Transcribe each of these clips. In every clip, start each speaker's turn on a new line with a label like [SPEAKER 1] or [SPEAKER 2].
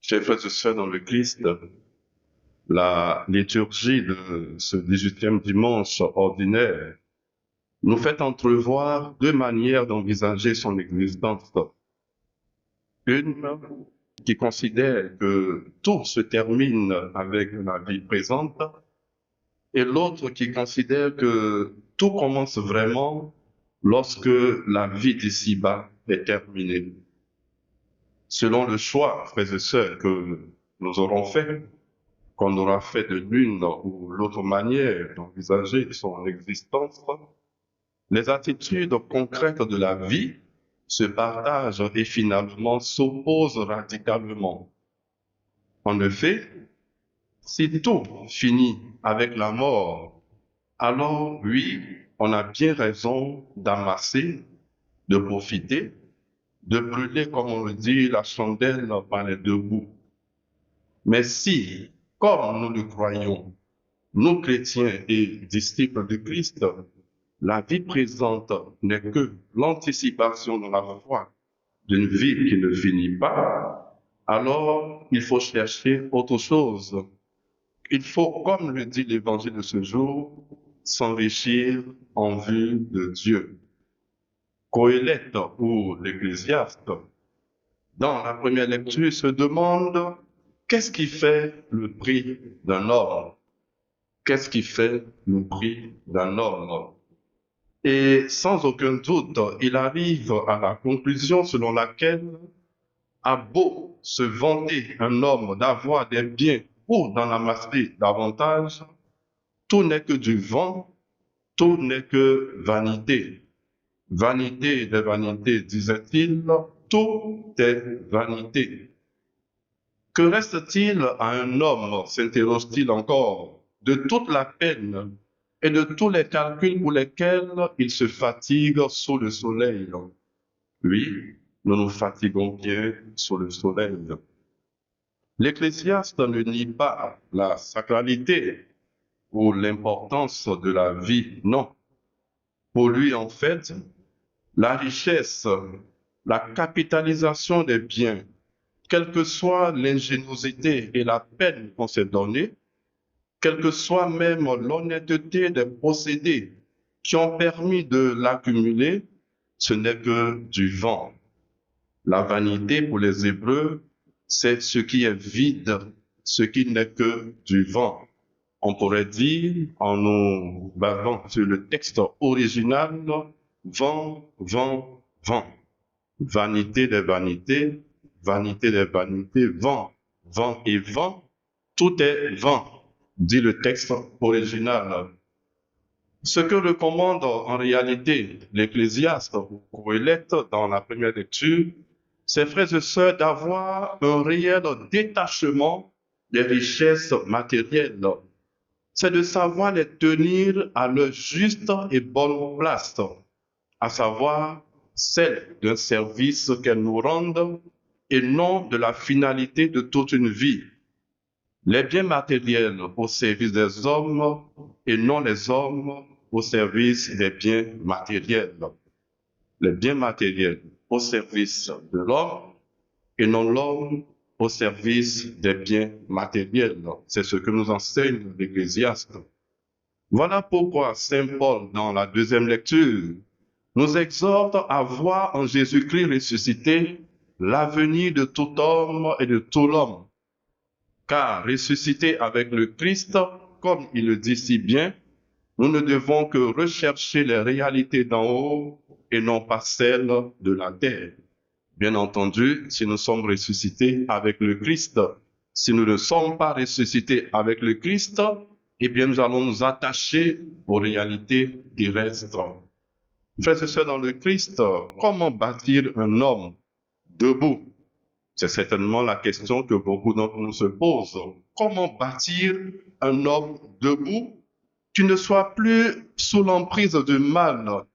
[SPEAKER 1] Chers frères et sœurs dans le Christ, la liturgie de ce 18e dimanche ordinaire nous fait entrevoir deux manières d'envisager son existence. Une qui considère que tout se termine avec la vie présente et l'autre qui considère que tout commence vraiment lorsque la vie d'ici-bas est terminée. Selon le choix, frères et sœurs, que nous aurons fait, qu'on aura fait de l'une ou l'autre manière d'envisager son existence, les attitudes concrètes de la vie se partagent et finalement s'opposent radicalement. En effet, si tout finit avec la mort, alors oui, on a bien raison d'amasser, de profiter, de brûler, comme on le dit, la chandelle par les deux bouts. Mais si, comme nous le croyons, nous chrétiens et disciples de Christ, la vie présente n'est que l'anticipation de la foi d'une vie qui ne finit pas, alors il faut chercher autre chose. Il faut, comme le dit l'évangile de ce jour, s'enrichir en vue de Dieu. Coëlette ou l'Ecclésiaste, dans la première lecture, se demande qu'est-ce qui fait le prix d'un homme? Qu'est-ce qui fait le prix d'un homme? Et sans aucun doute, il arrive à la conclusion selon laquelle, a beau se vanter un homme d'avoir des biens ou d'en amasser davantage, tout n'est que du vent, tout n'est que vanité. Vanité des vanités, disait-il, tout est vanité. Que reste-t-il à un homme, s'interroge-t-il encore, de toute la peine et de tous les calculs pour lesquels il se fatigue sous le soleil? Oui, nous nous fatiguons bien sous le soleil. L'Ecclésiaste ne nie pas la sacralité ou l'importance de la vie, non. Pour lui, en fait, la richesse, la capitalisation des biens, quelle que soit l'ingéniosité et la peine qu'on s'est donnée, quelle que soit même l'honnêteté des procédés qui ont permis de l'accumuler, ce n'est que du vent. La vanité pour les Hébreux, c'est ce qui est vide, ce qui n'est que du vent. On pourrait dire, en nous basant sur le texte original, vent, vent, vent. Vanité des vanités, vanité des vanités, vent, vent et vent, tout est vent, dit le texte original. Ce que recommande en réalité l'Ecclésiaste ou Coëlette dans la première lecture, c'est, frères et sœurs, d'avoir un réel détachement des richesses matérielles. C'est de savoir les tenir à leur juste et bonne place, à savoir celle d'un service qu'elles nous rendent et non de la finalité de toute une vie. Les biens matériels au service des hommes et non les hommes au service des biens matériels. Les biens matériels au service de l'homme et non l'homme au service des biens matériels. C'est ce que nous enseigne l'Ecclésiaste. Voilà pourquoi Saint Paul, dans la deuxième lecture, nous exhorte à voir en Jésus-Christ ressuscité l'avenir de tout homme et de tout l'homme. Car ressuscité avec le Christ, comme il le dit si bien, nous ne devons que rechercher les réalités d'en haut et non pas celles de la terre. Bien entendu, si nous sommes ressuscités avec le Christ, si nous ne sommes pas ressuscités avec le Christ, eh bien nous allons nous attacher aux réalités terrestres. Frères et sœurs dans le Christ, comment bâtir un homme debout? C'est certainement la question que beaucoup d'entre nous se posent. Comment bâtir un homme debout qui ne soit plus sous l'emprise du mal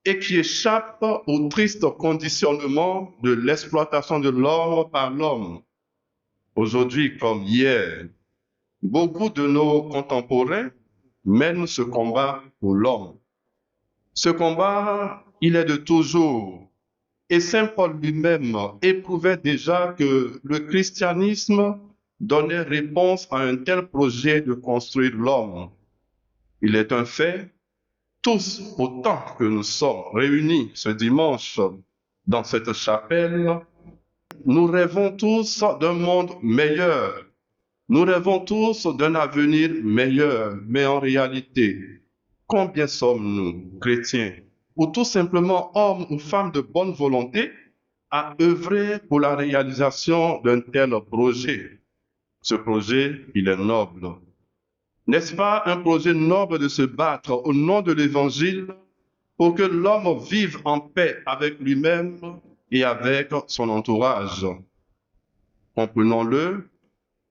[SPEAKER 1] et qui échappe au triste conditionnement de l'exploitation de l'homme par l'homme? Aujourd'hui comme hier, beaucoup de nos contemporains mènent ce combat pour l'homme. Ce combat, il est de toujours. Et Saint Paul lui-même éprouvait déjà que le christianisme donnait réponse à un tel projet de construire l'homme. Il est un fait, tous, autant que nous sommes réunis ce dimanche dans cette chapelle, nous rêvons tous d'un monde meilleur. Nous rêvons tous d'un avenir meilleur, mais en réalité, combien sommes-nous, chrétiens, ou tout simplement hommes ou femmes de bonne volonté, à œuvrer pour la réalisation d'un tel projet? Ce projet, il est noble. N'est-ce pas un projet noble de se battre au nom de l'Évangile pour que l'homme vive en paix avec lui-même et avec son entourage? Comprenons-le,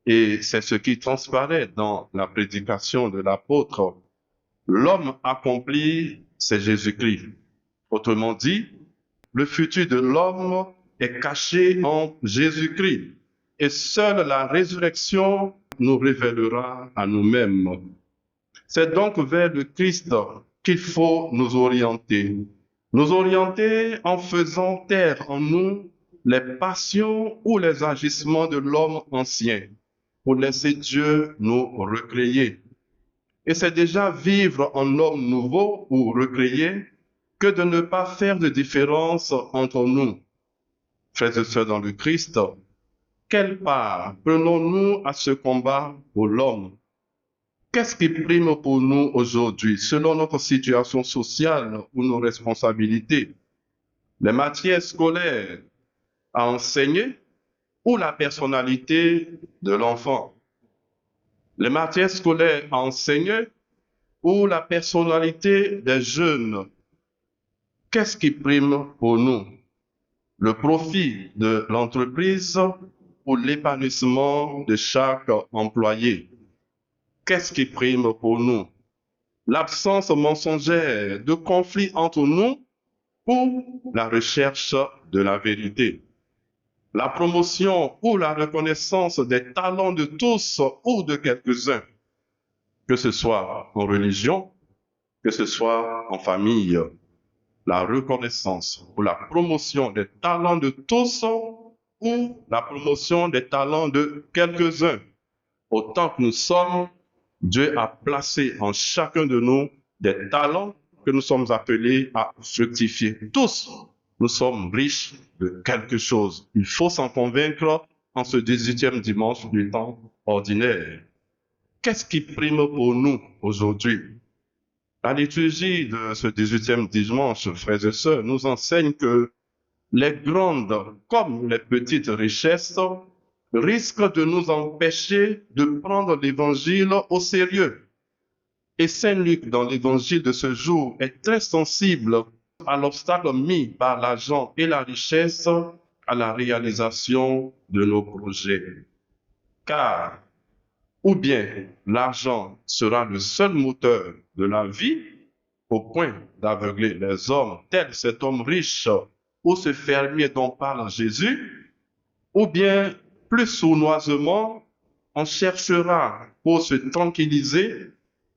[SPEAKER 1] et c'est ce qui transparaît dans la prédication de l'apôtre. L'homme accompli, c'est Jésus-Christ. Autrement dit, le futur de l'homme est caché en Jésus-Christ. Et seule la résurrection nous révélera à nous-mêmes. C'est donc vers le Christ qu'il faut nous orienter. Nous orienter en faisant taire en nous les passions ou les agissements de l'homme ancien, pour laisser Dieu nous recréer. Et c'est déjà vivre en homme nouveau ou recréé que de ne pas faire de différence entre nous. Frères et sœurs dans le Christ, quelle part prenons-nous à ce combat pour l'homme? Qu'est-ce qui prime pour nous aujourd'hui, selon notre situation sociale ou nos responsabilités? Les matières scolaires à enseigner ou la personnalité de l'enfant? Les matières scolaires à enseigner ou la personnalité des jeunes? Qu'est-ce qui prime pour nous? Le profit de l'entreprise ou l'épanouissement de chaque employé? Qu'est-ce qui prime pour nous? L'absence mensongère de conflit entre nous ou la recherche de la vérité? La promotion ou la reconnaissance des talents de tous ou de quelques-uns, que ce soit en religion, que ce soit en famille? La reconnaissance ou la promotion des talents de tous ou la promotion des talents de quelques-uns. Autant que nous sommes, Dieu a placé en chacun de nous des talents que nous sommes appelés à fructifier. Tous, nous sommes riches de quelque chose. Il faut s'en convaincre en ce 18e dimanche du temps ordinaire. Qu'est-ce qui prime pour nous aujourd'hui? La liturgie de ce 18e dimanche, frères et sœurs, nous enseigne que les grandes comme les petites richesses risquent de nous empêcher de prendre l'évangile au sérieux. Et Saint Luc, dans l'évangile de ce jour, est très sensible à l'obstacle mis par l'argent et la richesse à la réalisation de nos projets. Car ou bien l'argent sera le seul moteur de la vie au point d'aveugler les hommes, tel cet homme riche ou ce fermier dont parle Jésus, ou bien plus sournoisement, on cherchera pour se tranquilliser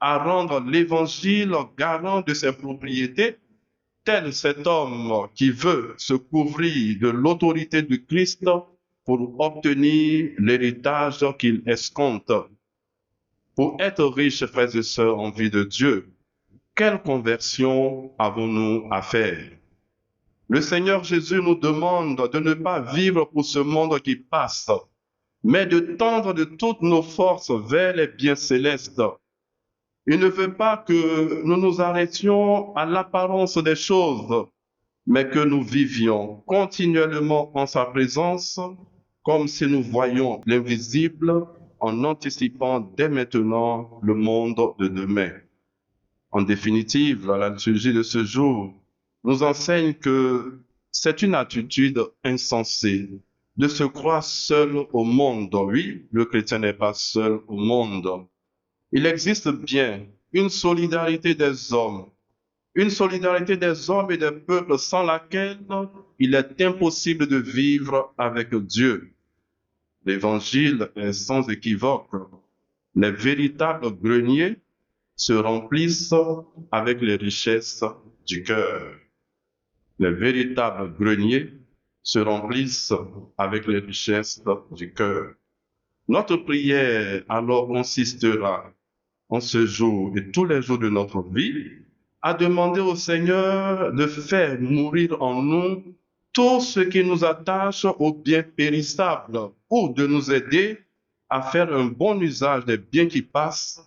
[SPEAKER 1] à rendre l'évangile garant de ses propriétés, tel cet homme qui veut se couvrir de l'autorité du Christ pour obtenir l'héritage qu'il escompte. Pour être riches, frères et sœurs, en vie de Dieu, quelle conversion avons-nous à faire? Le Seigneur Jésus nous demande de ne pas vivre pour ce monde qui passe, mais de tendre de toutes nos forces vers les biens célestes. Il ne veut pas que nous nous arrêtions à l'apparence des choses, mais que nous vivions continuellement en sa présence, comme si nous voyions l'invisible en anticipant dès maintenant le monde de demain. En définitive, la liturgie de ce jour nous enseigne que c'est une attitude insensée de se croire seul au monde. Oui, le chrétien n'est pas seul au monde. Il existe bien une solidarité des hommes et des peuples sans laquelle il est impossible de vivre avec Dieu. L'Évangile est sans équivoque. Les véritables greniers se remplissent avec les richesses du cœur. les véritables greniers se remplissent avec les richesses du cœur. Notre prière alors consistera en ce jour et tous les jours de notre vie à demander au Seigneur de faire mourir en nous tout ce qui nous attache aux biens périssables ou de nous aider à faire un bon usage des biens qui passent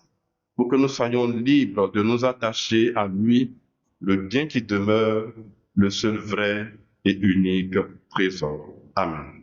[SPEAKER 1] pour que nous soyons libres de nous attacher à lui, le bien qui demeure, le seul vrai et unique trésor. Amen.